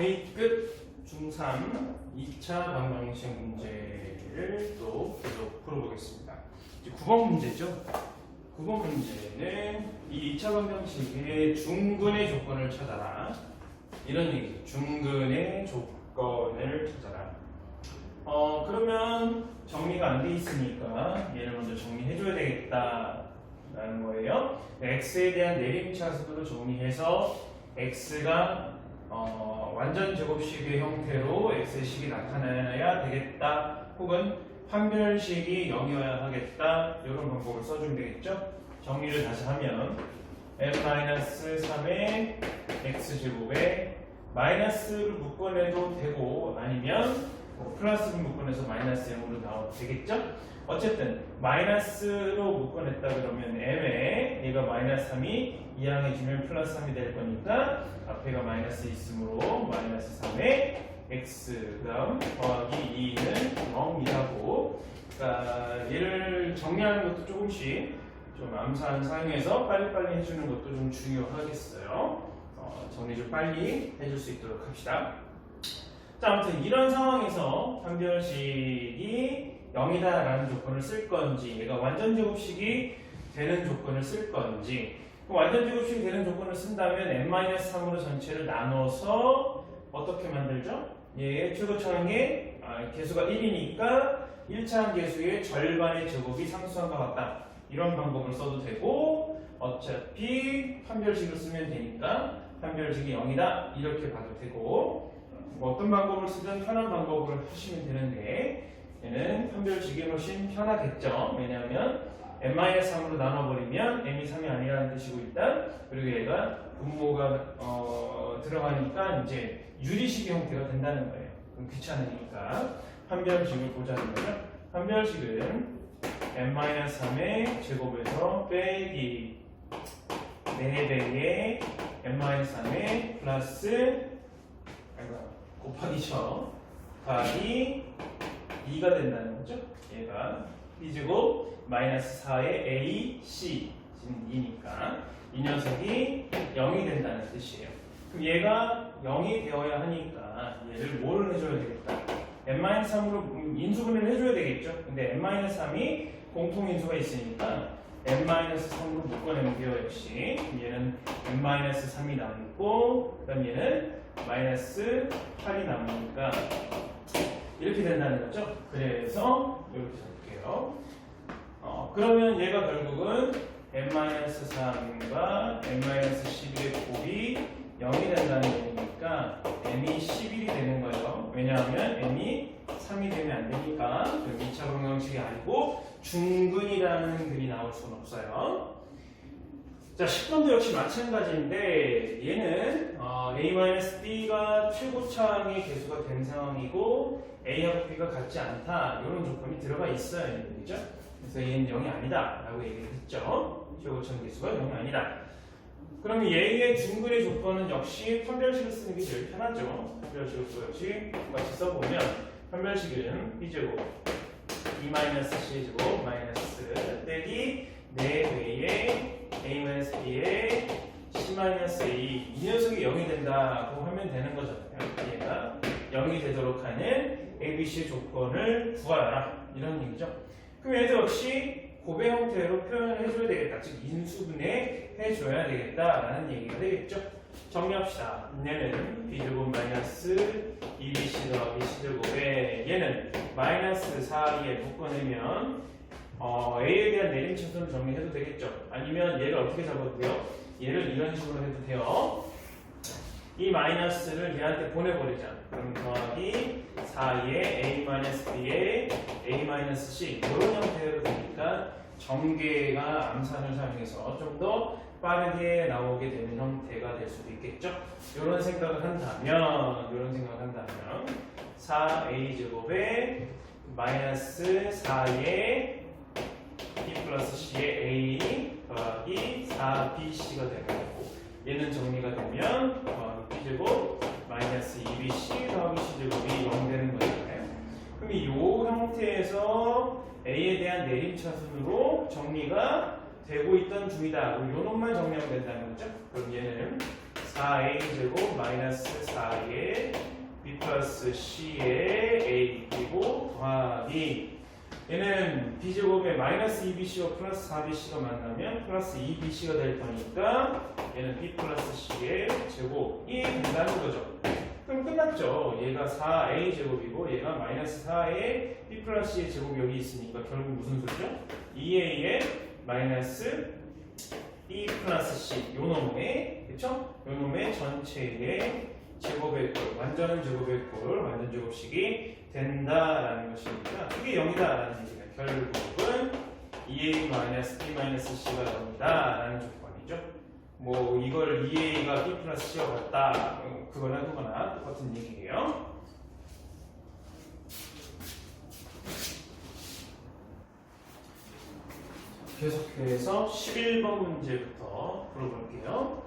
A급 중3 2차 방정식 문제를 또 계속 풀어보겠습니다. 이제 9번 문제죠. 9번 문제는 이 2차 방정식의 중근의 조건을 찾아라. 이런 얘기죠. 중근의 조건을 찾아라. 그러면 정리가 안 돼 있으니까 얘를 먼저 정리해줘야 되겠다라는 거예요. x에 대한 내림차순으로 정리해서 x가 완전 제곱식의 형태로 x의 식이 나타나야 되겠다. 혹은 판별식이 0이어야 하겠다. 이런 방법을 써주면 되겠죠. 정리를 다시 하면 n-3의 x제곱에 마이너스를 묶어내도 되고 아니면 플러스를 묶어내서 마이너스 0으로 나와도 되겠죠. 어쨌든 마이너스로 묶어냈다 그러면 m에 얘가 마이너스 3이 이항해주면 플러스 3이 될 거니까 앞에가 마이너스 있으므로 마이너스 3에 x 그 다음 더하기 2는 0이라고. 그러니까 얘를 정리하는 것도 조금씩 좀 암산 사용해서 빨리빨리 해주는 것도 좀 중요하겠어요. 정리 좀 빨리 해줄 수 있도록 합시다. 자, 아무튼 이런 상황에서 판별식이 0이다라는 조건을 쓸 건지 얘가 완전 제곱식이 되는 조건을 쓸 건지. 완전 제곱식이 되는 조건을 쓴다면 n-3으로 전체를 나눠서 어떻게 만들죠? 얘의 최고차항의 개수가 1이니까 1차항 개수의 절반의 제곱이 상수항과 같다. 이런 방법을 써도 되고 어차피 판별식을 쓰면 되니까 판별식이 0이다. 이렇게 봐도 되고 어떤 방법을 쓰든 편한 방법을 하시면 되는데 얘는 판별식이 훨씬 편하겠죠. 왜냐하면 n-3으로 나눠버리면 m이 3이 아니라는 뜻이고 일단 그리고 얘가 분모가 들어가니까 이제 유리식의 형태가 된다는 거예요. 그럼 귀찮으니까 판별식을 보자는 거죠. 판별식은 n-3의 제곱에서 빼기 4배의 n-3의 플러스 곱하기죠. 곱하기 2가 된다는 거죠. 얘가 b제곱 마이너스 4의 ac 지금 2니까 이 녀석이 0이 된다는 뜻이에요. 그럼 얘가 0이 되어야 하니까 얘를 뭐를 해줘야 되겠다. n-3으로 인수분해를 해줘야 되겠죠. 근데 n-3이 공통인수가 있으니까 n-3으로 묶어내면 돼요. 역시 얘는 n-3이 남고 그 다음 얘는 마이너스 8이 남으니까 이렇게 된다는 거죠. 그래서 이렇게 적을게요. 그러면 얘가 결국은 n-3과 n-11의 곱이 0이 된다는 얘기니까 m이 11이 되는 거예요. 왜냐하면 m이 3이 되면 안 되니까 2차 방정식이 아니고 중근이라는 글이 나올 수는 없어요. 자, 10번도 역시 마찬가지인데 얘는 a-b가 최고차항의 개수가 된 상황이고 a하고 b가 같지 않다 이런 조건이 들어가 있어야 되죠. 그래서 얘는 0이 아니다 라고 얘기를 했죠. 최고차항 개수가 0이 아니다. 그러면 얘의 중근의 조건은 역시 판별식을 쓰는 게 제일 편하죠. 판별식을 역시 같이 써보면 판별식은 b제곱 2-c제곱 마이너스 빼기 4배의 a-b의 c-a 이 녀석이 0이 된다고 하면 되는 거잖아요. 얘가 0이 되도록 하는 abc의 조건을 구하라 이런 얘기죠. 그럼 얘도 역시 곱의 형태로 표현을 해줘야 되겠다. 즉 인수분해 해줘야 되겠다라는 얘기가 되겠죠. 정리합시다. 얘는 b제곱 마이너스 2bc 더하기 c제곱에 얘는 마이너스 4에 묶어내면 a에 대한 내림차순을 정리해도 되겠죠. 아니면 얘를 어떻게 잡아도 돼요? 얘를 이런 식으로 해도 돼요. 이 마이너스를 얘한테 보내버리자. 그럼 더하기 4의 a-b의 a-c 이런 형태로 되니까 정계가 암산을 사용해서 좀 더 빠르게 나오게 되는 형태가 될 수도 있겠죠. 이런 생각을 한다면 4a제곱에 마이너스 4의 b 플러스 c의 a 더하기 4bc가 되는 거고 얘는 정리가 되면 b제곱 마이너스 2bc 더하기 c제곱이 0 되는 거잖아요. 그럼 이 형태에서 a에 대한 내림차순으로 정리가 되고 있던 중이다. 요 놈만 정리하면 된다는 거죠. 그럼 얘는 4a 제곱 마이너스 4의 b 플러스 c의 a 그리고 더하기 얘는 b제곱에 마이너스 2bc와 플러스 4bc가 만나면 플러스 2bc가 될 거니까 얘는 b 플러스 c의 제곱이 된다는 거죠. 그럼 끝났죠. 얘가 4a 제곱이고 얘가 마이너스 4의 b 플러스 c의 제곱이 여기 있으니까 결국 무슨 소리죠? 2a의 마이너스 b 플러스 c 요 놈의 그쵸? 요 놈의 전체의 제곱의 꼴, 완전 제곱의 꼴, 완전 제곱식이 된다라는 것이니까 이게 0이다라는 얘기가 결국은 2a-b-c가 0이다라는 조건이죠. 뭐 이걸 2a가 b 플러스 c와 같다 그거나 똑같은 얘기예요. 계속해서 11번 문제부터 풀어볼게요.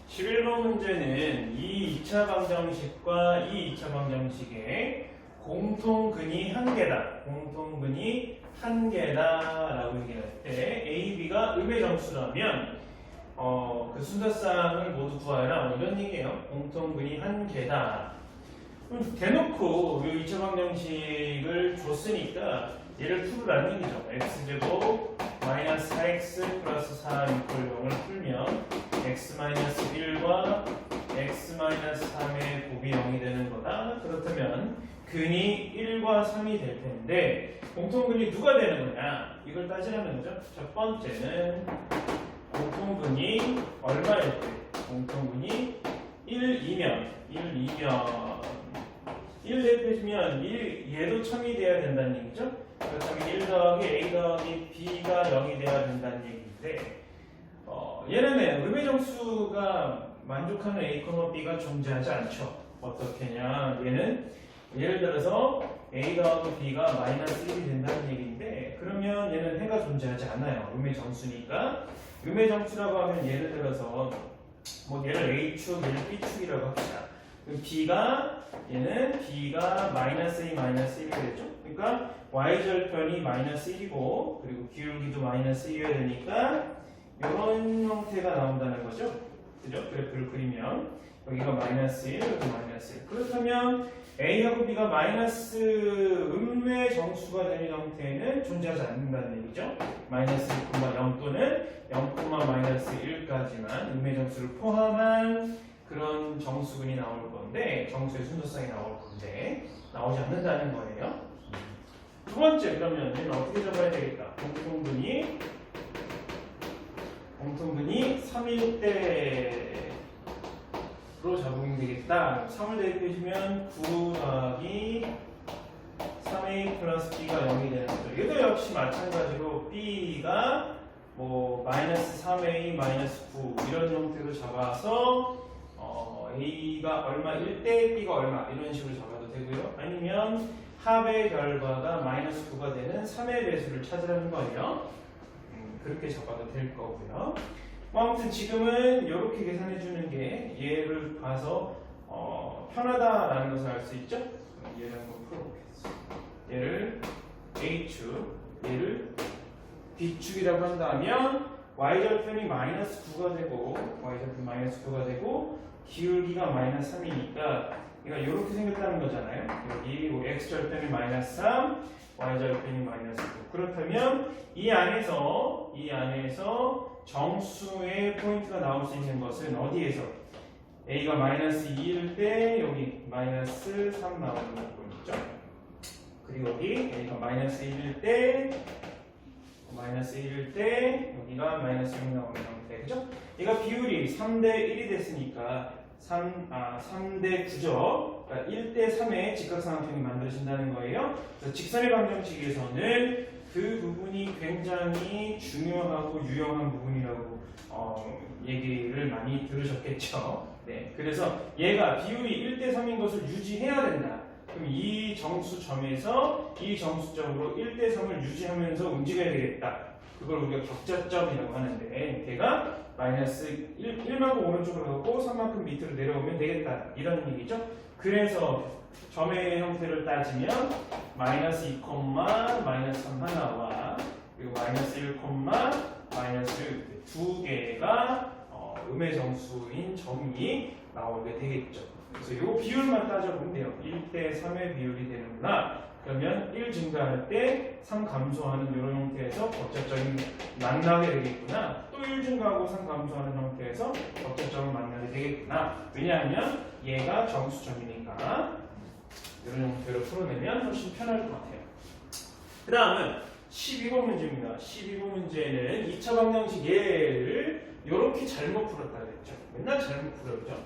11번 문제는 이 2차 방정식과 이 2차 방정식의 공통근이 한 개다. 공통근이 한 개다라고 얘기할 때 A, B가 음의 정수라면 그 순서쌍을 모두 구하라 이런 얘기예요. 공통근이 한 개다. 대놓고 이 2차 방정식을 줬으니까 얘를 풀으라는 얘기죠. x제곱 마이너스 4x 플러스 4 이퀄 0을 풀면 x 마이너스 1과 x 마이너스 3의 곱이 0이 되는 거다. 그렇다면 근이 1과 3이 될 텐데 공통근이 누가 되는 거냐? 이걸 따지라는 거죠. 첫 번째는 공통근이 얼마일 때? 공통근이 1이면 1 대표시면 얘도 1000이 돼야 된다는 얘기죠. 그렇다면 1 더하기 a 더하기 b가 0이 돼야 된다는 얘기인데 얘는 음의 정수가 만족하는 a, b가 존재하지 않죠. 어떻게냐? 얘는 예를 들어서 a 더하기 b가 마이너스 1이 된다는 얘기인데 그러면 얘는 해가 존재하지 않아요. 음의 정수니까. 음의 정수라고 하면 예를 들어서 뭐 얘를 a축, 얘를 b축이라고 합시다. 얘는 b가 마이너스 a 마이너스 1이 되죠. 그러니까 y절편이 마이너스 1이고 그리고 기울기도 마이너스 1이어야 되니까 이런 형태가 나온다는 거죠. 그죠? 그래프를 그리면 여기가 마이너스 1, 여기 마이너스 1. 그렇다면 a하고 b가 마이너스 음의 정수가 되는 형태는 존재하지 않는다는 얘기죠. 마이너스 1,0 또는 0, 마이너스 1까지만 음의 정수를 포함한 그런 정수근이 나올 건데 정수의 순서쌍이 나올 건데 나오지 않는다는 거예요. 두 번째 그러면 얘는 어떻게 잡아야 되겠다. 공통근이 3일 때로 잡으면 되겠다. 3을 대입해주면 9 더하기 3a 플러스 b가 0이 되는 거죠. 얘도 역시 마찬가지로 b가 뭐 마이너스 3a 마이너스 9 이런 형태로 잡아서 a가 얼마 1대 b가 얼마 이런 식으로 잡아도 되고요. 아니면 합의 결과가 마이너스 9가 되는 3의 배수를 찾으라는 거예요. 그렇게 잡아도 될 거고요. 아무튼 지금은 이렇게 계산해 주는 게 얘를 봐서 편하다라는 것을 알 수 있죠. 얘를 한번 풀어보겠습니다. 얘를 a축, 얘를 b축이라고 한다면 y절편이 마이너스 9가 되고 y절편 마이너스 9가 되고 기울기가 마이너스 3이니까 그러니까 이렇게 생겼다는 거잖아요. 여기 x절편이 마이너스 3, y절편이 마이너스 9. 그렇다면 이 안에서 정수의 포인트가 나올 수 있는 것은 어디에서? a가 마이너스 2일 때 여기 마이너스 3 나오는 부분이죠. 그리고 여기 a가 마이너스 1일 때 여기가 마이너스 6 나오는 형태. 그죠? 얘가 비율이 3대 1이 됐으니까 3대 9죠. 그러니까 1대 3의 직각삼각형이 만들어진다는 거예요. 그래서 직선의 방정식에서는 그 부분이 굉장히 중요하고 유용한 부분이라고 얘기를 많이 들으셨겠죠. 네, 그래서 얘가 비율이 1대 3인 것을 유지해야 된다. 그럼 이 정수점에서 이 정수점으로 1대 3을 유지하면서 움직여야 되겠다. 그걸 우리가 격자점이라고 하는데 걔가 마이너스 1만큼 오른쪽으로 가고 3만큼 밑으로 내려오면 되겠다. 이런 얘기죠. 그래서 점의 형태를 따지면 마이너스 2, 마이너스 3 하나와 그리고 마이너스 1, 마이너스 1 두 개가 음의 정수인 점이 나오게 되겠죠. 그래서 이 비율만 따져보면 돼요. 1대 3의 비율이 되는구나. 그러면 1 증가할 때 3 감소하는 이런 형태에서 격자점이 만나게 되겠구나. 또 1 증가하고 3 감소하는 형태에서 격자점을 만나게 되겠구나. 왜냐하면 얘가 정수점이니까. 이런 형태로 풀어내면 훨씬 편할 것 같아요. 그 다음은 12번 문제입니다. 12번 문제는 2차 방정식 얘를 이렇게 잘못 풀었다 그랬죠. 맨날 잘못 풀었죠.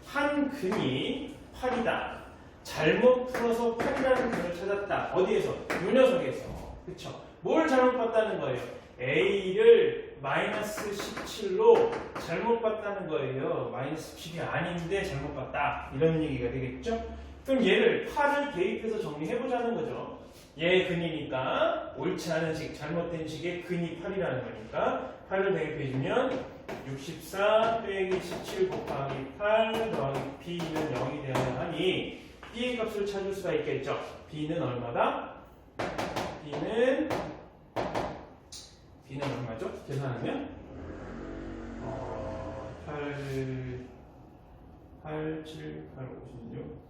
한 근이 8이다. 잘못 풀어서 8이라는 근을 찾았다. 어디에서? 요 녀석에서. 그쵸? 뭘 잘못 봤다는 거예요? A를 마이너스 17로 잘못 봤다는 거예요. 마이너스 10이 아닌데 잘못 봤다. 이런 얘기가 되겠죠? 그럼 얘를 8을 대입해서 정리해보자는 거죠. 얘 근이니까 옳지 않은 식, 잘못된 식의 근이 8이라는 거니까 8을 대입해주면 64 빼기 17 곱하기 8 더하기 b는 0이 되어야 하니 b의 값을 찾을 수가 있겠죠. b는 얼마다? b는 얼마죠? 계산하면 8, 7, 8, 56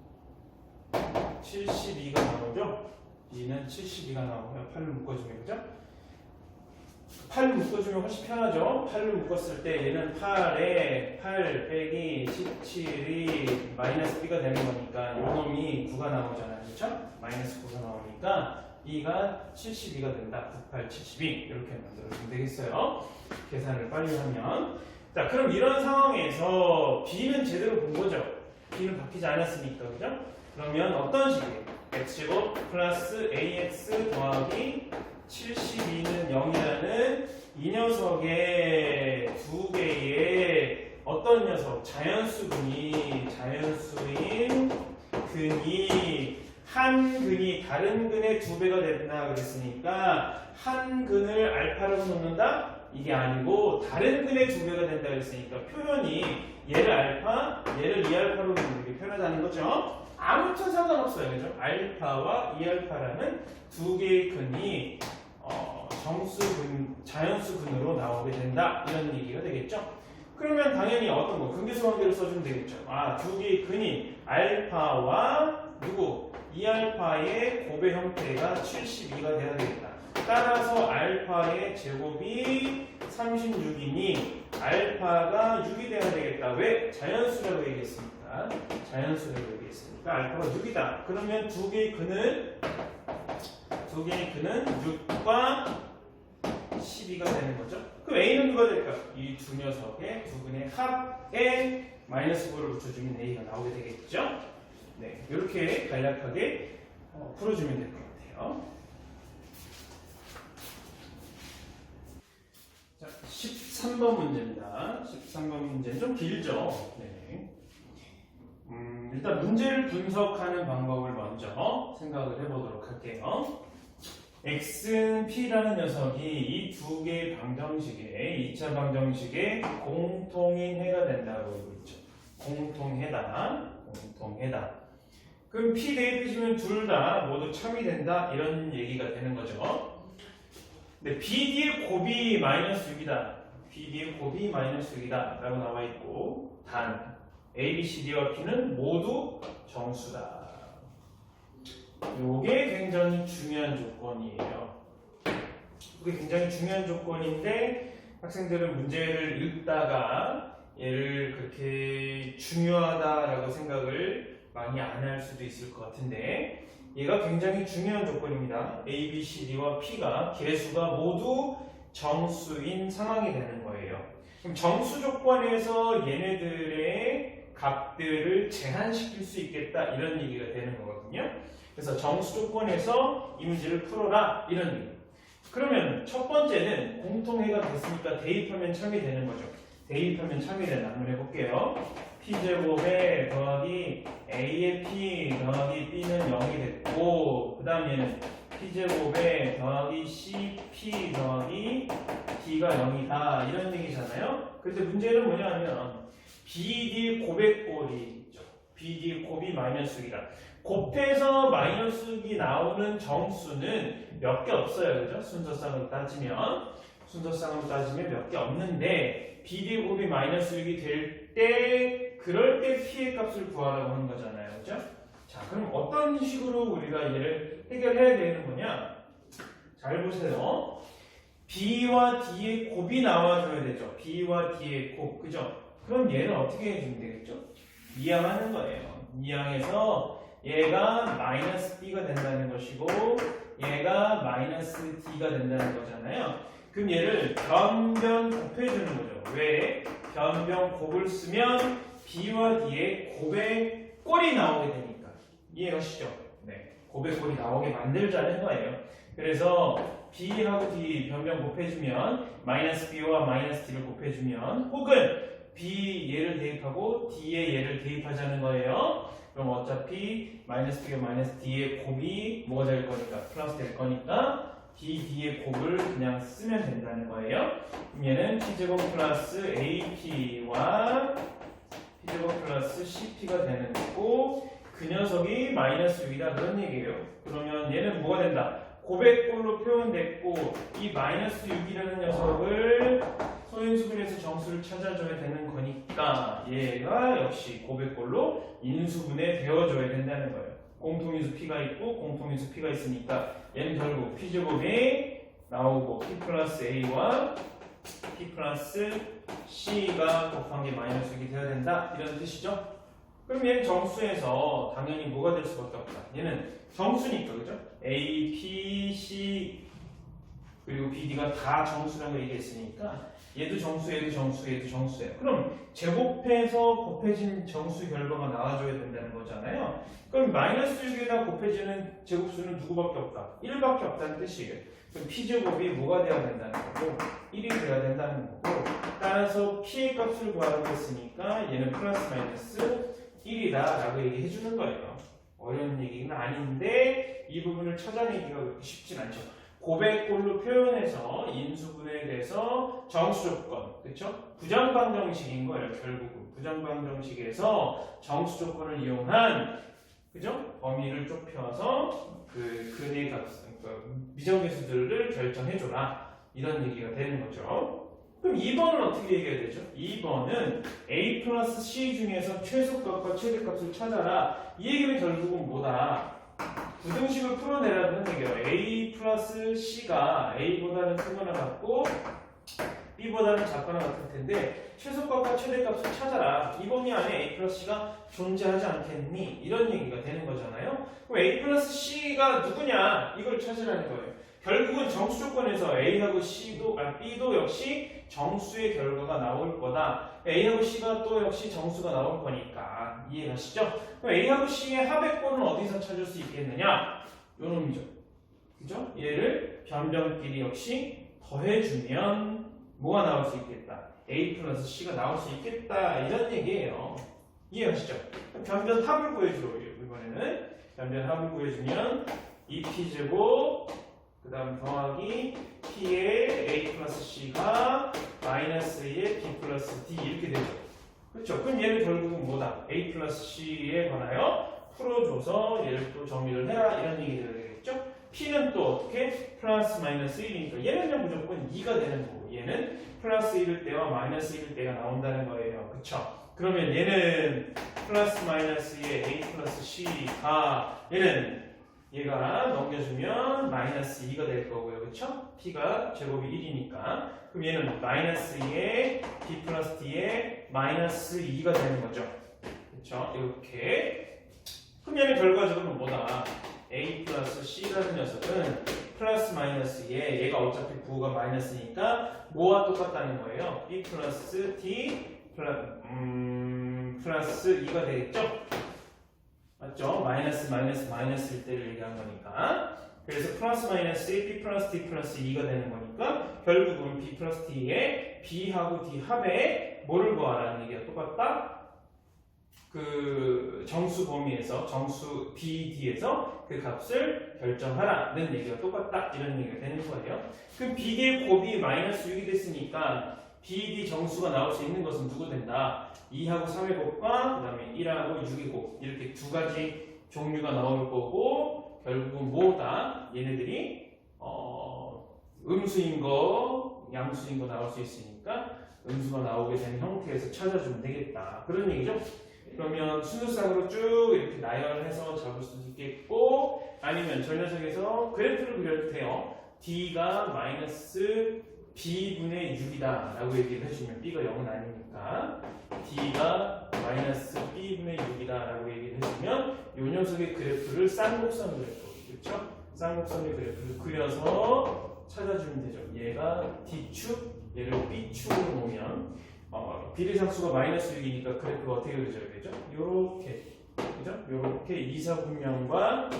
72가 나오죠? b는 72가 나오고요. 8을 묶어주면 그죠? 8을 묶어주면 훨씬 편하죠? 8을 묶었을 때 얘는 8에 8 빼기 17이 마이너스 b가 되는 거니까 요 놈이 9가 나오잖아요. 그렇죠? 마이너스 9가 나오니까 b가 72가 된다. 98, 72 이렇게 만들어주면 되겠어요. 계산을 빨리 하면 자 그럼 이런 상황에서 b는 제대로 본 거죠? b는 바뀌지 않았으니까 그죠? 그러면 어떤 식이에요? x제곱 플러스 ax 더하기 72는 0이라는 이 녀석의 두 개의 어떤 녀석? 자연수인 근이 한 근이 다른 근의 2배가 된다 그랬으니까 한 근을 알파라고 놓는다? 이게 아니고 다른 근의 2배가 된다 그랬으니까 표현이 얘를 알파, 얘를 2알파로 이렇게 표현하자는 거죠. 아무튼 상관없어요. 그죠? 알파와 2알파라는 두 개의 근이 정수근, 자연수근으로 나오게 된다. 이런 얘기가 되겠죠? 그러면 당연히 어떤 거? 근계수 관계를 써주면 되겠죠. 두 개의 근이 알파와 누구? 2알파의 곱의 형태가 72가 돼야 되겠다. 따라서 알파의 제곱이 36이니 알파가 6이 돼야 되겠다. 왜? 자연수라고 얘기했으니까. 알파가 6이다. 그러면 두 개의 근은 6과 12가 되는 거죠. 그럼 A는 누가 될까? 이 두 녀석의 두 근의 합에 마이너스 9를 붙여주면 A가 나오게 되겠죠. 네, 이렇게 간략하게 풀어주면 될 것 같아요. 자, 13번 문제입니다. 13번 문제는 좀 길죠. 네. 일단 문제를 분석하는 방법을 먼저 생각을 해보도록 할게요. x는 p라는 녀석이 이 두 개의 방정식의 2차 방정식의 공통인 해가 된다고 했죠. 공통해다. 그럼 p 대입해주면 둘 다 모두 참이 된다 이런 얘기가 되는 거죠. 근데 BD의 곱이 마이너스 6이다. BD의 곱이 마이너스 6이다 라고 나와 있고 단 A, B, C, D와 P는 모두 정수다. 이게 굉장히 중요한 조건이에요. 이게 굉장히 중요한 조건인데 학생들은 문제를 읽다가 얘를 그렇게 중요하다라고 생각을 많이 안 할 수도 있을 것 같은데 얘가 굉장히 중요한 조건입니다. A, B, C, D와 P가 개수가 모두 정수인 상황이 되는 거예요. 그럼 정수 조건에서 얘네들의 값들을 제한시킬 수 있겠다 이런 얘기가 되는 거거든요. 그래서 정수 조건에서 이 문제를 풀어라 이런 얘기. 그러면 첫 번째는 공통해가 됐으니까 대입하면 참이 되는 거죠. 대입하면 참이 되는 한번 해볼게요. p제곱에 더하기 a의 p 더하기 b는 0이 됐고 그 다음 얘는 p제곱에 더하기 cp 더하기 d가 0이다 이런 얘기잖아요. 그런데 문제는 뭐냐면 BD 곱의 꼴이 있죠. BD 곱이 마이너스 6이다. 곱해서 마이너스 6이 나오는 정수는 몇 개 없어요. 그죠? 순서상으로 따지면 몇 개 없는데 BD 곱이 마이너스 6이 될 때 그럴 때 P의 값을 구하라고 하는 거잖아요. 그죠? 자, 그럼 어떤 식으로 우리가 얘를 해결해야 되는 거냐? 잘 보세요. B와 D의 곱이 나와줘야 되죠. B와 D의 곱, 그죠? 그럼 얘는 어떻게 해주면 되겠죠? 이항하는 거예요. 이항해서 얘가 마이너스 B가 된다는 것이고 얘가 마이너스 D가 된다는 거잖아요. 그럼 얘를 변변 곱해주는 거죠. 왜? 변변 곱을 쓰면 B와 D의 곱의 꼴이 나오게 되니까. 이해가시죠? 네. 곱의 꼴이 나오게 만들자는 거예요. 그래서 B하고 D 변변 곱해주면 마이너스 B와 마이너스 D를 곱해주면 혹은 B 얘를 대입하고 D의 얘를 대입하자는 거예요. 그럼 어차피 마이너스 B와 마이너스 D의 곱이 뭐가 될 거니까 플러스 될 거니까 B, D의 곱을 그냥 쓰면 된다는 거예요. 그럼 얘는 P제곱 플러스 AP와 P제곱 플러스 CP가 되는 거고 그 녀석이 마이너스 6이다 그런 얘기예요. 그러면 얘는 뭐가 된다? 곱의꼴로 표현됐고 이 마이너스 6이라는 녀석을 소인수분해서 정수를 찾아줘야 되는 거니까 얘가 역시 곱의꼴로 인수분해 되어줘야 된다는 거예요. 공통인수 P가 있고 공통인수 P가 있으니까 얘는 결국 P제곱이 나오고 P 플러스 A와 P 플러스 C가 곱한 게 마이너스 6이 되어야 된다 이런 뜻이죠. 그럼 얘는 정수에서 당연히 뭐가 될 수밖에 없다. 얘는 정수니까 그죠? A, P, C 그리고 B, D가 다 정수라고 얘기했으니까 얘도 정수, 얘도 정수, 얘도 정수예요. 그럼 제곱해서 곱해진 정수 결과가 나와줘야 된다는 거잖아요. 그럼 마이너스 6에다 곱해지는 제곱수는 누구밖에 없다? 1밖에 없다는 뜻이에요. 그럼 P제곱이 뭐가 돼야 된다는 거고 1이 돼야 된다는 거고 따라서 P의 값을 구하라고 했으니까 얘는 플러스 마이너스 1이다 라고 얘기해 주는 거예요. 어려운 얘기는 아닌데 이 부분을 찾아내기가 그렇게 쉽진 않죠. 곱의꼴로 표현해서 인수분해돼서 정수조건, 그렇죠? 부정방정식인 거예요. 결국은 부정방정식에서 정수조건을 이용한, 그죠? 범위를 좁혀서 그 근의 값, 그러니까 미정계수들을 결정해줘라 이런 얘기가 되는 거죠. 그럼 2번은 어떻게 얘기해야 되죠? 2번은 A 플러스 C 중에서 최소값과 최대값을 찾아라. 이 얘기는 결국은 뭐다? 부등식을 풀어내라는 얘기예요. A 플러스 C가 A보다는 크거나 같고 B보다는 작거나 같을 텐데 최소값과 최대값을 찾아라. 이 범위 안에 A 플러스 C가 존재하지 않겠니? 이런 얘기가 되는 거잖아요. 그럼 A 플러스 C가 누구냐? 이걸 찾으라는 거예요. 결국은 정수 조건에서 A하고 B도 역시 정수의 결과가 나올 거다. A하고 C가 또 역시 정수가 나올 거니까 이해가시죠? 그럼 A하고 C의 합의꼴은 어디서 찾을 수 있겠느냐? 요놈이죠. 그죠? 얘를 변변끼리 역시 더해주면 뭐가 나올 수 있겠다? A 플러스 C가 나올 수 있겠다 이런 얘기예요. 이해하시죠? 변변 합을 구해줘요. 이번에는 변변 합을 구해주면 2P제곱 그 다음 더하기 P의 A 플러스 C가 마이너스 2의 B 플러스 D 이렇게 되죠. 그렇죠? 그럼 얘는 결국은 뭐다? A 플러스 C에 관하여 풀어줘서 얘를 또 정리를 해라 이런 얘기가 되겠죠? P는 또 어떻게? 플러스 마이너스 1이니까 얘는 그냥 무조건 2가 되는 거고 얘는 플러스 1일 때와 마이너스 1일 때가 나온다는 거예요. 그쵸? 그러면 얘는 플러스 마이너스 2의 A 플러스 C가 얘가 넘겨주면 마이너스 2가 될 거고요. 그쵸? P가 제곱이 1이니까. 그럼 얘는 마이너스 2에 B 플러스 D에 마이너스 2가 되는 거죠. 그쵸? 이렇게. 그럼 얘는 결과적으로 뭐다? A 플러스 C라는 녀석은 플러스 마이너스 2에 얘가 어차피 부호가 마이너스니까 뭐와 똑같다는 거예요? B 플러스 D 플러스 2가 되겠죠? 맞죠? 마이너스일 때를 얘기한 거니까. 그래서 플러스 마이너스에 B 플러스 D 플러스 2가 되는 거니까 결국은 B 플러스 D에 B하고 D 합에 뭐를 구하라는 얘기가 똑같다? 그 정수 범위에서 정수 BD에서 그 값을 결정하라는 얘기가 똑같다 이런 얘기가 되는 거예요. 그럼 BD의 곱이 마이너스 6이 됐으니까 BD 정수가 나올 수 있는 것은 누구 된다? 2하고 3의 곱과 그 다음에 1하고 6의 곱 이렇게 두 가지 종류가 나올 거고 결국은 뭐다? 얘네들이 음수인 거, 양수인 거 나올 수 있으니까 음수가 나오게 된 형태에서 찾아주면 되겠다. 그런 얘기죠. 그러면 순서상으로 쭉 이렇게 나열해서 잡을 수도 있겠고, 아니면 저 녀석에서 그래프를 그려도 돼요. D가 마이너스 B분의 6이다 라고 얘기를 해주면, B가 0은 아니니까 D가 마이너스 B분의 6이다 라고 얘기를 해주면, 이 녀석의 그래프를 쌍곡선 그래프, 그렇죠? 쌍곡선의 그래프를 그려서 찾아주면 되죠. 얘가 D축, 얘를 B축으로 놓으면 비례상수가 마이너스 6이니까 그래프가 어떻게 그려져야 되죠? 요렇게, 그죠? 요렇게 2사분면과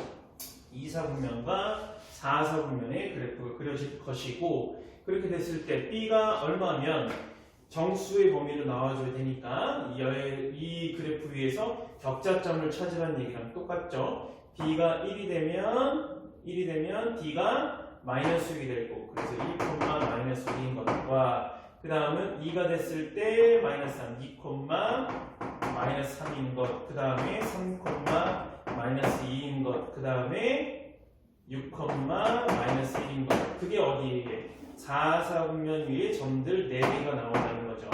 4사분면의 그래프가 그려질 것이고, 그렇게 됐을 때 B가 얼마면 정수의 범위로 나와줘야 되니까 이 그래프 위에서 격자점을 찾으라는 얘기랑 똑같죠. B가 1이 되면 D가 마이너스 6이 되고, 그래서 1, 마이너스 6인 것과, 그 다음은 2가 됐을 때 마이너스 3, 2, 마이너스 3인 것, 그 다음에 3, 마이너스 2인 것, 그 다음에 6, 마이너스 1인 것. 그게 어디에? 4사분면 위에 점들 4개가 나온다는 거죠.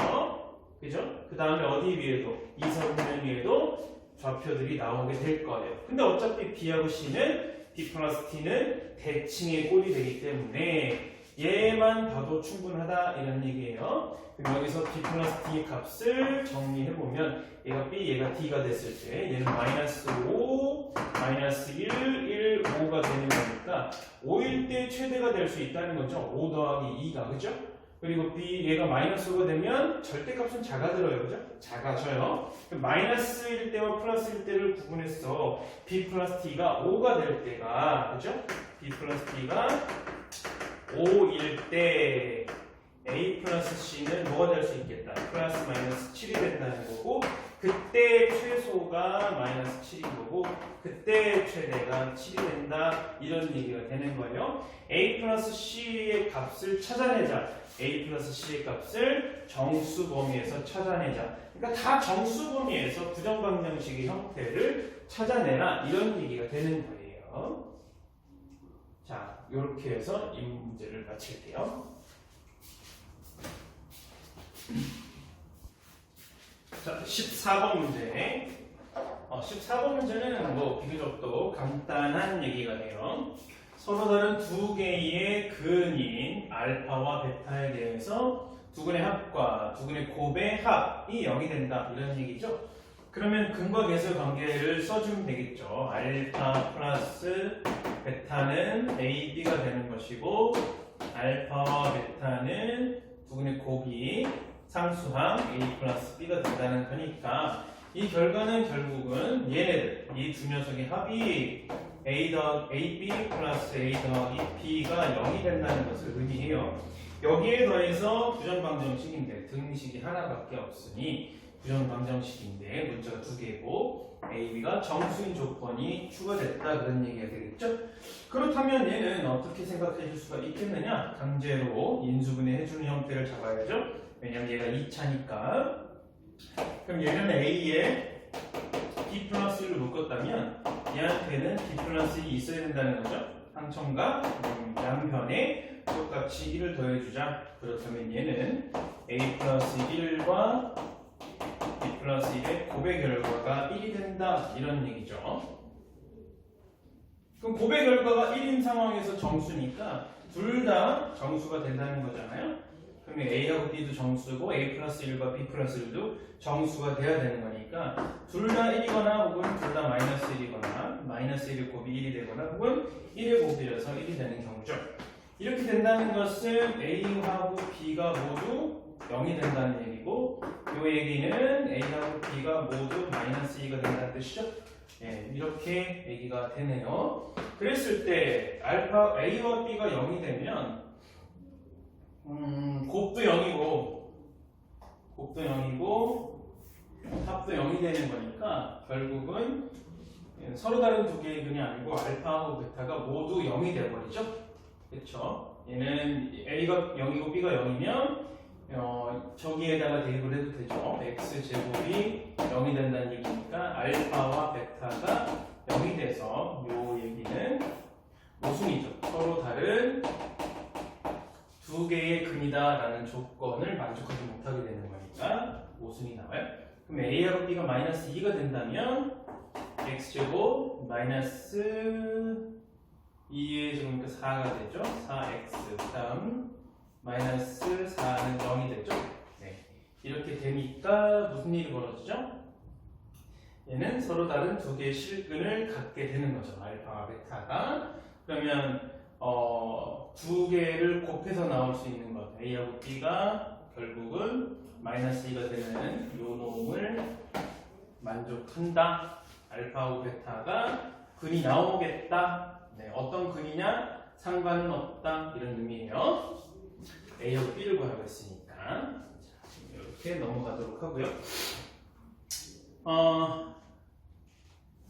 그죠? 그 다음에 어디 위에도? 2사분면 위에도 좌표들이 나오게 될 거예요. 근데 어차피 B하고 C는 B 플러스 T는 대칭의 꼴이 되기 때문에 얘만 봐도 충분하다 이런 얘기예요. 그럼 여기서 B 플러스 T 값을 정리해보면 얘가 B, 얘가 D가 됐을 때 얘는 마이너스 5, 마이너스 1, 5가 되는 거니까 5일 때 최대가 될 수 있다는 거죠. 5 더하기 2가, 그죠? 그리고 B, 얘가 마이너스 5가 되면 절대값은 작아들어요, 그죠? 작아져요. 마이너스일 때와 플러스일 때를 구분해서 B 플러스 T가 5가 될 때가, 그죠? B 플러스 T가 5일 때 A 플러스 C는 뭐가 될 수 있겠다? 플러스 마이너스 7이 된다는 거고, 그때 최소가 마이너스 7인 거고, 그때 최대가 7이 된다, 이런 얘기가 되는 거예요. A 플러스 C의 값을 찾아내자. A 플러스 C의 값을 정수 범위에서 찾아내자. 그러니까 다 정수 범위에서 부정방정식의 형태를 찾아내라, 이런 얘기가 되는 거예요. 자, 이렇게 해서 이 문제를 마칠게요. 자, 14번 문제. 14번 문제는 뭐 비교적 또 간단한 얘기가 돼요. 서로 다른 두 개의 근인 알파와 베타에 대해서 두근의 합과 두근의 곱의 합이 0이 된다, 이런 얘기죠. 그러면 근과 계수 관계를 써주면 되겠죠. 알파 플러스 베타는 A, B가 되는 것이고, 알파와 베타는 두근의 곱이 상수항 A 플러스 B가 된다는 거니까, 이 결과는 결국은 얘네들, 이 두 녀석의 합이 AB 플러스 A 더하기 B가 0이 된다는 것을 의미해요. 여기에 더해서 부정방정식인데 등식이 하나밖에 없으니 부정방정식인데 문자가 두 개고 AB가 정수인 조건이 추가됐다, 그런 얘기가 되겠죠. 그렇다면 얘는 어떻게 생각해 줄 수가 있겠느냐? 강제로 인수분해 해주는 형태를 잡아야죠. 왜냐면 얘가 2차니까. 그럼 얘는 A에 B 플러스 1을 묶었다면 얘한테는 B 플러스 1이 있어야 된다는 거죠. 항청과 양변에 똑같이 1을 더해주자. 그렇다면 얘는 A 플러스 1과 B 플러스 1의 곱의 결과가 1이 된다, 이런 얘기죠. 그럼 곱의 결과가 1인 상황에서 정수니까 둘 다 정수가 된다는 거잖아요. 그러면 A하고 B도 정수고 A 플러스 1과 B 플러스 1도 정수가 돼야 되는 거니까 둘 다 1이거나 혹은 둘 다 마이너스 1이거나 마이너스 1의 곱이 1이 되거나 혹은 1의 곱이라서 1이 되는 경우죠. 이렇게 된다는 것은 A하고 B가 모두 0이 된다는 얘기고, 이 얘기는 A하고 B가 모두 마이너스 2가 된다는 뜻이죠. 예, 이렇게 얘기가 되네요. 그랬을 때 알파 A와 B가 0이 되면 곱도 0이고 합도 0이 되는 거니까 결국은 서로 다른 두 개의 근이 아니고 알파하고 베타가 모두 0이 되어버리죠. 그렇죠? 얘는 A가 0이고 B가 0이면 저기에다가 대입을 해도 되죠. X제곱이 0이 된다는 얘기니까 알파와 베타가 0이 돼서 이 얘기는 모순이죠. 서로 다른 두 개의 근이다 라는 조건을 만족하지 못하게 그럼 A하고 B가 마이너스 2가 된다면 X제곱 마이너스 2의 제곱이니까 4가 되죠. 4X 다음 마이너스 4는 0이 되죠. 네. 이렇게 되니까 무슨 일이 벌어지죠? 얘는 서로 다른 두 개의 실근을 갖게 되는 거죠. 알파와 베타가. 그러면 두 개를 곱해서 나올 수 있는 것. A하고 B가 결국은 마이너스 2가 되는 요 놈을 만족한다. 알파하고 베타가 근이 나오겠다. 네, 어떤 근이냐? 상관은 없다. 이런 의미예요. A하고 B를 구하고 있으니까. 자, 이렇게 넘어가도록 하고요.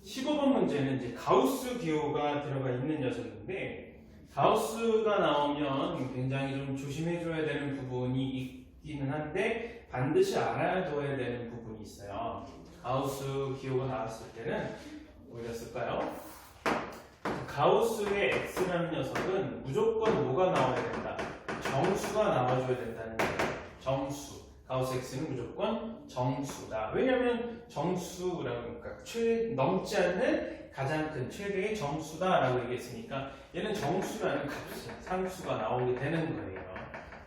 15번 문제는 이제 가우스 기호가 들어가 있는 녀석인데, 가우스가 나오면 굉장히 좀 조심해줘야 되는 부분이 있기는 한데 반드시 알아둬야 되는 부분이 있어요. 가우스 기호가 나왔을 때는 뭐가 쓸까요? 가우스의 x라는 녀석은 무조건 뭐가 나와야 된다? 정수가 나와줘야 된다는 거예요. 정수. 가우스 x는 무조건 정수다. 왜냐하면 정수라고 그러니까 넘지 않는 가장 큰 최대의 정수다라고 얘기했으니까 얘는 정수라는 값이 상수가 나오게 되는 거예요.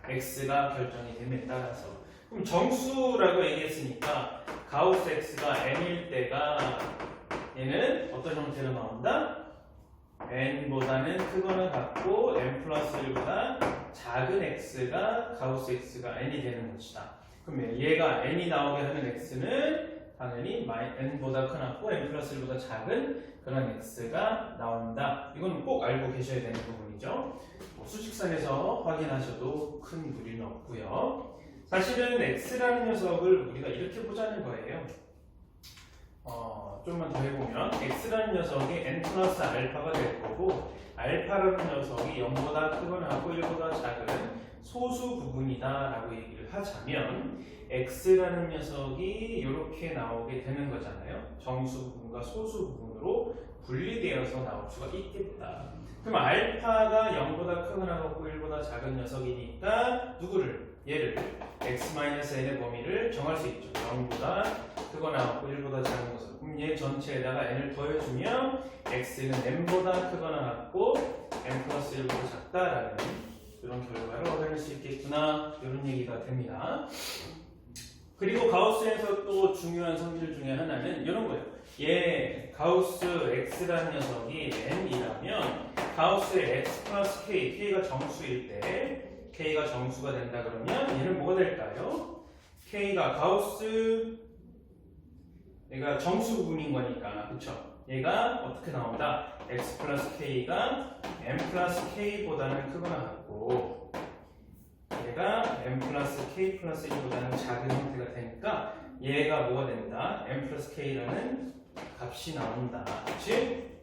x가 결정이 됨에 따라서. 그럼 정수라고 얘기했으니까 가우스 x가 n일 때가 얘는 어떤 형태로 나온다? n보다는 크거나 같고 n 플러스 1보다 작은 x가 가우스 x가 n이 되는 것이다. 그러면 얘가 n이 나오게 하는 x는 당연히 n보다 크고 n 플러스 1보다 작은 그런 x가 나온다. 이건 꼭 알고 계셔야 되는 부분이죠. 수직선에서 확인하셔도 큰 무리는 없고요. 사실은 x라는 녀석을 우리가 이렇게 보자는 거예요. 좀만 더 해보면 x라는 녀석이 n 플러스 알파가 될 거고 알파라는 녀석이 0보다 크거나 하고 1보다 작은 소수 부분이다 라고 얘기를 하자면 x라는 녀석이 이렇게 나오게 되는 거잖아요. 정수 부분과 소수 부분으로 분리되어서 나올 수가 있겠다. 그럼 알파가 0보다 크거나 하고 1보다 작은 녀석이니까 누구를? 얘를 x-n의 범위를 정할 수 있죠. 0보다 크거나 하고 1보다 작은 것을. 그럼 얘 전체에다가 n을 더해주면 x는 n보다 크거나 같고 n 플러스 1보다 작다라는 이런 결과를 얻어낼 수 있겠구나. 이런 얘기가 됩니다. 그리고 가우스에서 또 중요한 성질 중에 하나는 이런 거예요. 얘 가우스 x라는 녀석이 n이라면 가우스의 x 플러스 k, k가 정수일 때 k가 정수가 된다 그러면 얘는 뭐가 될까요? k가 가우스 얘가 정수 부분인 거니까 그쵸? 얘가 어떻게 나온다? x 플러스 k가 m 플러스 k보다는 크거나 같고 얘가 m 플러스 k 플러스 1보다는 작은 형태가 되니까 얘가 뭐가 된다? m 플러스 k라는 값이 나온다. 즉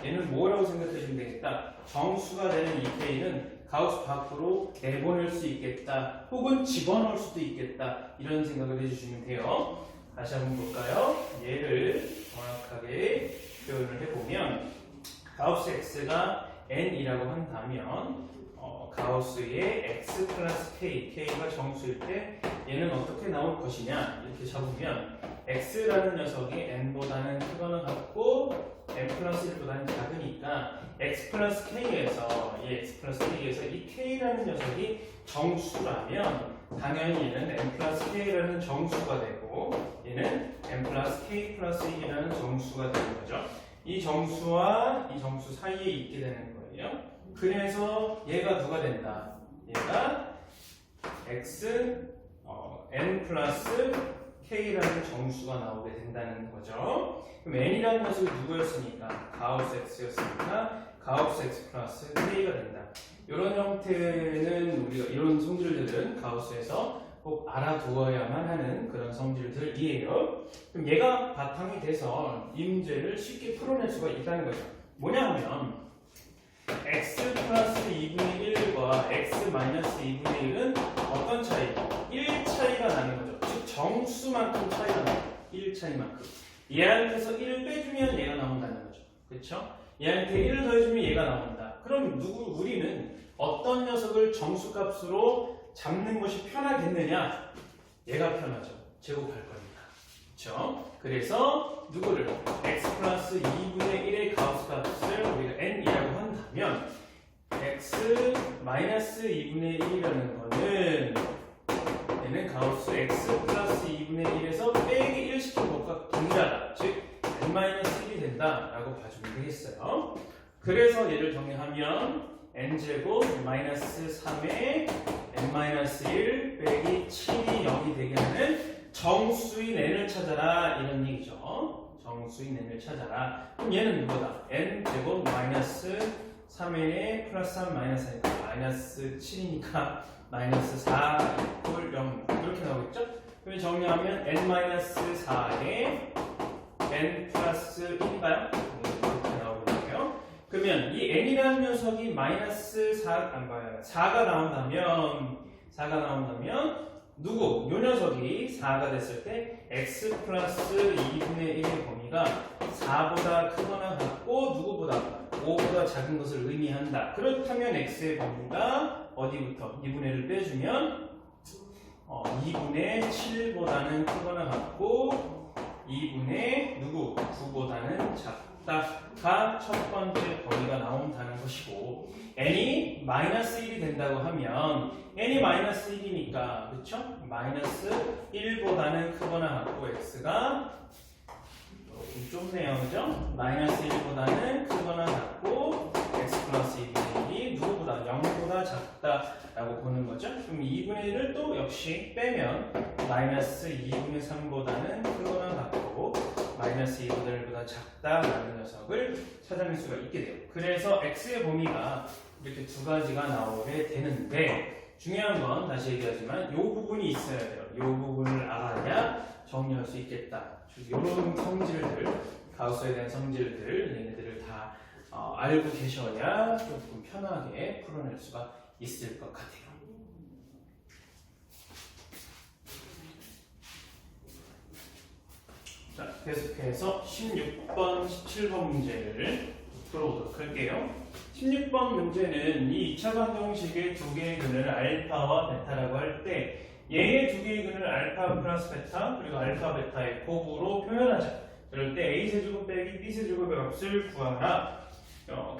얘는 뭐라고 생각하시면 되겠다? 정수가 되는 이 k는 가우스 밖으로 내보낼 수 있겠다. 혹은 집어넣을 수도 있겠다. 이런 생각을 해주시면 돼요. 다시 한번 볼까요? 얘를 정확하게 표현을 해보면 가우스 x가 n이라고 한다면 가우스의 x 플러스 k, k가 정수일 때 얘는 어떻게 나올 것이냐 이렇게 잡으면 x라는 녀석이 n보다는 크거나 같고 n 플러스 1보다는 작으니까 x 플러스 k에서 이 x 플러스 k에서 이 k라는 녀석이 정수라면 당연히 얘는 n 플러스 k라는 정수가 되고 얘는 n 플러스 k 플러스 1이라는 정수가 되는 거죠. 이 정수와 이 정수 사이에 있게 되는 거예요. 그래서 얘가 누가 된다? 얘가 x n 플러스 k라는 정수가 나오게 된다는 거죠. 그럼 n이라는 녀석이 누구였으니까? 가우스 x였으니까 가우스 x 플러스 k가 된다. 이런 형태는 우리가 이런 성질들은 가우스에서 꼭 알아두어야만 하는 그런 성질들이에요. 그럼 얘가 바탕이 돼서 이 문제를 쉽게 풀어낼 수가 있다는 거죠. 뭐냐 하면 x 플러스 2분의 1과 x 마이너스 2분의 1은 어떤 차이? 1 차이가 나는 거죠. 즉 정수만큼 차이가 나요. 1 차이만큼. 얘한테서 1 빼주면 얘가 나온다는 거죠. 그렇죠? 얘한테 1을 더해주면 얘가 나온다. 그럼 우리는 어떤 녀석을 정수값으로 잡는 것이 편하겠느냐? 얘가 편하죠. 제곱할 거니까. 그쵸? 그래서 누구를 x 플러스 2분의 1의 가우스 값을 우리가 n이라고 한다면 x 마이너스 2분의 1이라는 거는 얘는 가우스 x 플러스 2분의 1에서 빼기 1 시킨 것과 동일하다. 즉 n-1이 된다 라고 봐주면 되겠어요. 그래서 얘를 정리하면 n제곱 마이너스 3의 n-1 빼기 7이 0이 되게 하는 정수인 n을 찾아라 이런 얘기죠. 정수인 n을 찾아라. 그럼 얘는 누구다? n제곱 마이너스 3n에 플러스 3 마이너스 4니까 마이너스 7이니까 마이너스 4 이퀄 0 이렇게 나오겠죠? 그럼 정리하면 n-4에 n 플러스 1인가요? 이렇게 나오거든요. 그러면 이 n이라는 녀석이 마이너스 4가 나온다면 누구? 요 녀석이 4가 됐을 때 x 플러스 2분의 1의 범위가 4보다 크거나 같고 누구보다 5보다 작은 것을 의미한다. 그렇다면 x의 범위가 어디부터? 2분의 1을 빼주면 2분의 7보다는 크거나 같고 2분의 누구? 9보다는 작다가 첫 번째 범위가 나온다는 것이고 n이 마이너스 1이 된다고 하면 n이 마이너스 1이니까 그쵸? 마이너스 1보다는 크거나 같고 x가 좀 좁네요. 그죠? 마이너스 1보다는 크거나 같고 x 플러스 2분의 1이 누구보다 0보다 작다라고 보는 거죠. 그럼 2분의 1을 또 역시 빼면 마이너스 2분의 3보다는 크거나 같고 마이너스 2보다 1보다 작다라는 녀석을 찾아낼 수가 있게 돼요. 그래서 x의 범위가 이렇게 두 가지가 나오게 되는데 중요한 건 다시 얘기하지만 이 부분이 있어야 돼요. 이 부분을 알아야 정리할 수 있겠다. 이런 성질들, 가우스에 대한 성질들 얘네들을 다 알고 계셔야 조금 편하게 풀어낼 수가 있을 것 같아요. 자, 계속해서 16번, 17번 문제를 풀어보도록 할게요. 16번 문제는 이 2차 방정식의 두 개의 근을 알파와 베타라고 할 때 얘의 두 개의 근을 알파 플러스 베타 그리고 알파 베타의 곱으로 표현하자. 그럴 때 a 세제곱 빼기 b 세제곱의 값을 구하라.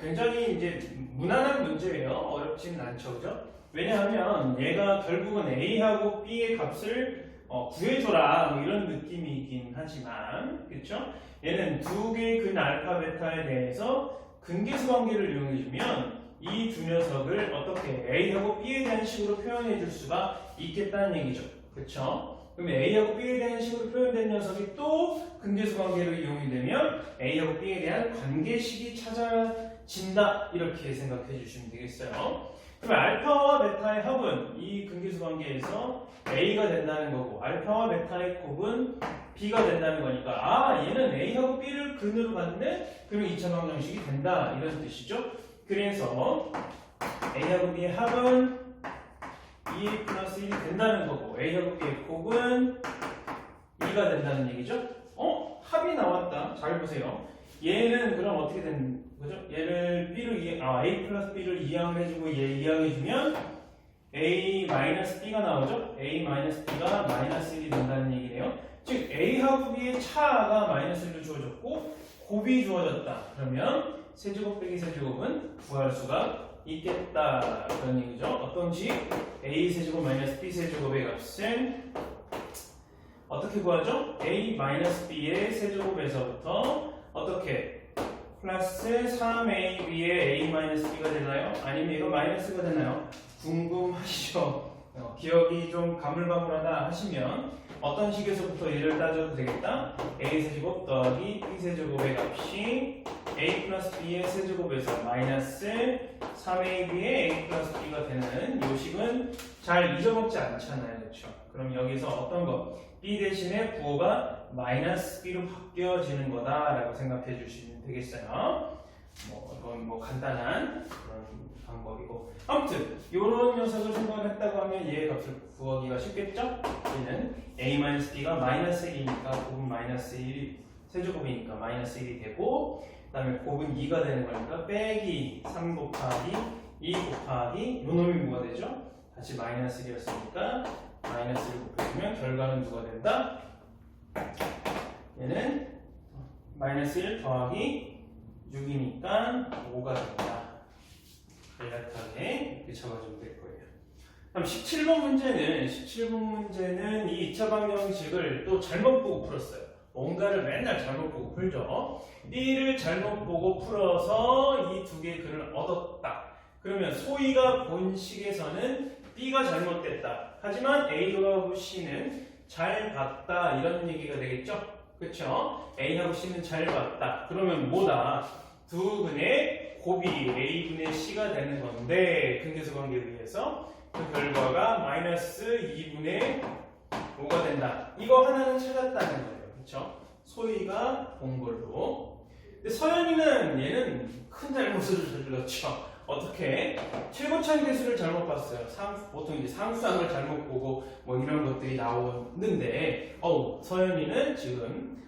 굉장히 이제 무난한 문제예요. 어렵지는 않죠, 그죠? 왜냐하면 얘가 결국은 a하고 b의 값을 구해줘라 뭐 이런 느낌이긴 하지만 그렇죠? 얘는 두 개의 근 알파 베타에 대해서 근계수 관계를 이용해주면 이 두 녀석을 어떻게 a하고 b에 대한 식으로 표현해줄 수가 있겠다는 얘기죠. 그렇죠? 그러면 a하고 b에 대한 식으로 표현된 녀석이 또 근계수 관계를 이용이 되면 a하고 b에 대한 관계식이 찾아진다 이렇게 생각해 주시면 되겠어요. 그러면 알파와 베타의 합은 이 근계수 관계에서 a가 된다는 거고 알파와 베타의 곱은 b가 된다는 거니까 얘는 a하고 b를 근으로 갖네? 그러면 2차 방정식이 된다 이런 뜻이죠. 그래서 a하고 b의 합은 2a 플러스 1이 된다는 거고 a하고 b의 곱은 2가 된다는 얘기죠. 합이 나왔다. 잘 보세요. 얘는 그럼 어떻게 된 거죠? 얘를 a 플러스 b를 이항을 해주고 얘 이항해주면 a 마이너스 b가 나오죠? a 마이너스 b가 마이너스 1이 된다는 얘기네요. 즉 a하고 b의 차가 마이너스 1로 주어졌고 곱이 주어졌다. 그러면 세제곱 빼기 세제곱은 구할 수가 있겠다 그런 얘기죠. 어떤지 a 세제곱 마이너스 b 세제곱의 값은 어떻게 구하죠? a 마이너스 b의 세제곱에서부터 어떻게 플러스 3ab의 a 마이너스 b가 되나요? 아니면 이거 마이너스가 되나요? 궁금하시죠? 기억이 좀 가물가물하다 하시면 어떤 식에서부터 얘를 따져도 되겠다? a 세제곱 더하기 b 세제곱의 값이 a 플러스 b의 세제곱에서 마이너스 3ab의 a 플러스 b가 되는 이 식은 잘 잊어먹지 않잖아요. 그렇죠? 그럼 여기서 어떤 거? b 대신에 부호가 마이너스 b로 바뀌어지는 거다라고 생각해 주시면 되겠어요. 이건 간단한 그런 방법이고 아무튼 이런 녀석을 생각을 했다고 하면 얘의 값을 구하기가 쉽겠죠? 얘는 a-b가 마이너스 1이니까 곱은 마이너스 1 세제곱이니까 마이너스 1이 되고 그 다음에 곱은 2가 되는 거니까 빼기 3 곱하기 2 곱하기 요 놈이 뭐가 되죠? 다시 마이너스 1이었으니까 마이너스 1 곱해주면 결과는 누가 된다? 얘는 마이너스 1 더하기 6이니까 5가 된다. 간략하게 이렇게 잡아주면 될 거예요. 그럼 17번 문제는 이 2차 방정식을 또 잘못 보고 풀었어요. 뭔가를 맨날 잘못 보고 풀죠. B를 잘못 보고 풀어서 이 두 개의 근을 얻었다. 그러면 소희가 본 식에서는 B가 잘못됐다. 하지만 A하고 C는 잘 봤다. 이런 얘기가 되겠죠? 그렇죠? A하고 C는 잘 봤다. 그러면 뭐다? 두 근의 곱이 A분의 C가 되는 건데 근계수 관계에 의해서 그 결과가 마이너스 2분의 5가 된다. 이거 하나는 찾았다는 거예요. 그렇죠? 소희가 본 걸로. 근데 서연이는 얘는 큰 잘못을 저질렀죠. 어떻게? 최고차항 계수를 잘못 봤어요. 보통 이제 상수항을 잘못 보고 뭐 이런 것들이 나오는데 서연이는 지금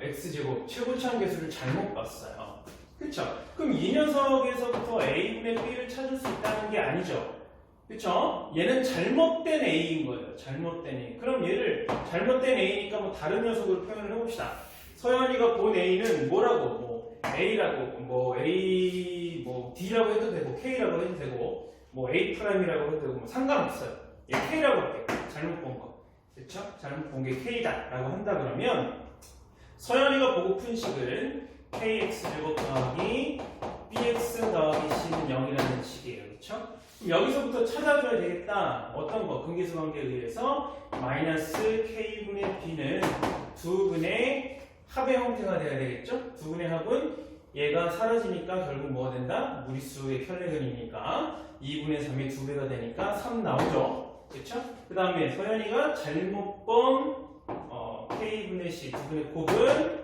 x제곱 최고차항 계수를 잘못 봤어요. 그쵸? 그럼 이 녀석에서부터 a분의 b를 찾을 수 있다는 게 아니죠. 그쵸? 얘는 잘못된 a인 거예요. 잘못된 a. 그럼 얘를 잘못된 a니까 뭐 다른 녀석으로 표현을 해봅시다. 서연이가 본 a는 뭐라고? 뭐 a라고, 뭐 a, 뭐 d라고 해도 되고 k라고 해도 되고 뭐 a 프라임이라고 해도 되고 뭐 상관없어요. 얘 k라고 할게요. 잘못 본 거. 그쵸? 잘못 본 게 k다라고 한다 그러면 서연이가 보고 푼 식은 kx제곱 더하기 bx 더하기 c는 0이라는 식이에요. 그쵸? 그럼 여기서부터 찾아줘야 되겠다. 어떤 거? 근계수 관계에 의해서 마이너스 k분의 b는 두 분의 합의 형태가 돼야 되겠죠? 두 분의 합은 얘가 사라지니까 결국 뭐가 된다? 무리수의 편례근이니까 2분의 3의 2배가 되니까 3 나오죠? 그쵸? 그 다음에 서연이가 잘못 본 k분의 c 두 분의 곱은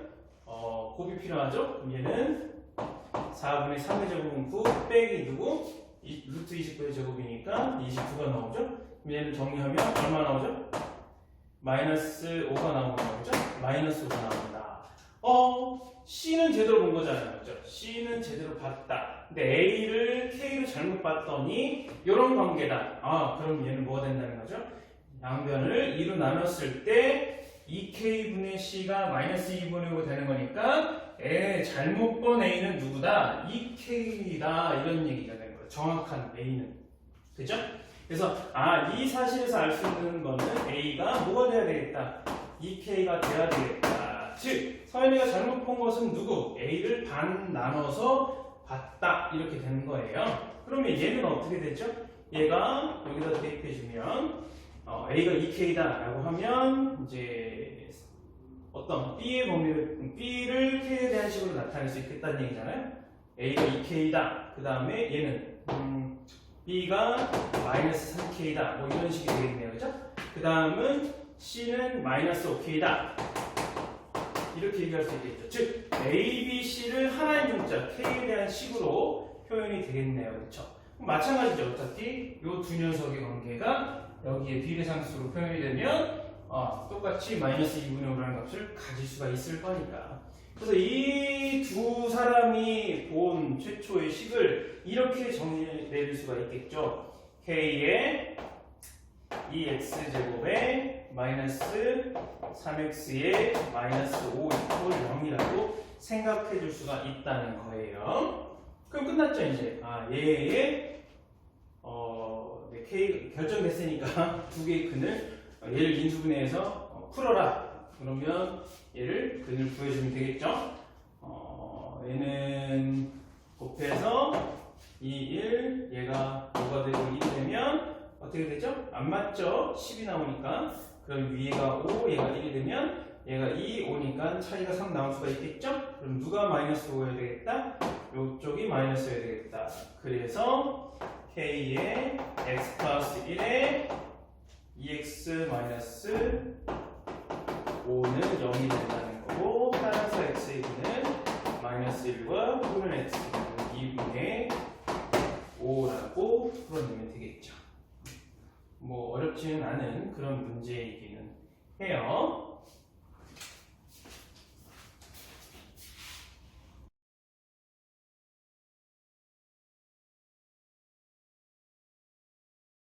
곱이 필요하죠? 그럼 얘는 4분의 3의 제곱은 9 빼기 누구? 루트 29의 제곱이니까 29가 나오죠? 그럼 얘는 정리하면 얼마 나오죠? 마이너스 5가 나오는 거죠? 마이너스 5가 나온다. C는 제대로 본 거잖아요. 그죠? C는 제대로 봤다. 근데 A를 K로 잘못 봤더니 이런 관계다. 그럼 얘는 뭐가 된다는 거죠? 양변을 2로 나눴을 때 2K분의 C가 마이너스 2분의 5가 되는 거니까 잘못 본 A는 누구다? 2K다. 이런 얘기가 되는 거예요. 정확한 A는. 그죠? 그래서 이 사실에서 알 수 있는 거는 A가 뭐가 돼야 되겠다? 2K가 돼야 되겠다. 즉 서연이가 잘못 본 것은 누구? A를 반 나눠서 봤다. 이렇게 되는 거예요. 그러면 얘는 어떻게 되죠? 얘가 여기다 대입해주면 A가 2K다 라고 하면 이제 어떤 B의 범위를 B를 K에 대한 식으로 나타낼 수 있겠다는 얘기잖아요. A가 2K다. 그 다음에 얘는 B가 마이너스 3K다. 뭐 이런 식이 되겠네요. 그죠? 그 다음은 C는 마이너스 5K다. 이렇게 얘기할 수 있겠죠. 즉 A, B, C를 하나의 문자 K에 대한 식으로 표현이 되겠네요. 그렇죠? 마찬가지죠. 어차피 이 두 녀석의 관계가 여기에 비례상수로 표현이 되면 똑같이 마이너스 2분의 5라는 값을 가질 수가 있을 거니까. 그래서 이 두 사람이 본 최초의 식을 이렇게 정리 내릴 수가 있겠죠. K의 2x제곱에 마이너스 3x에 마이너스 5 이퀄 0이라고 생각해 줄 수가 있다는 거예요. 그럼 끝났죠 이제. 얘의 K 결정됐으니까 두 개의 근을 얘를 인수분해해서 풀어라. 그러면 얘를 근을 구해주면 되겠죠. 얘는 곱해서 2, 1 얘가 5가 되고 1이 되면 어떻게 되죠? 안 맞죠? 10이 나오니까. 그럼 위에가 5, 얘가 1이 되면 얘가 2, 5니까 차이가 3 나올 수가 있겠죠? 그럼 누가 마이너스 5여야 되겠다? 이쪽이 마이너스여야 되겠다. 그래서 K의 x 플러스 1에 2x 마이너스 5는 0이 된다는 거고 따라서 x의 분은 마이너스 1과 또는 x의 분은 2분의 5라고 풀어내면 되겠죠. 뭐 어렵지는 않은 그런 문제이기는 해요.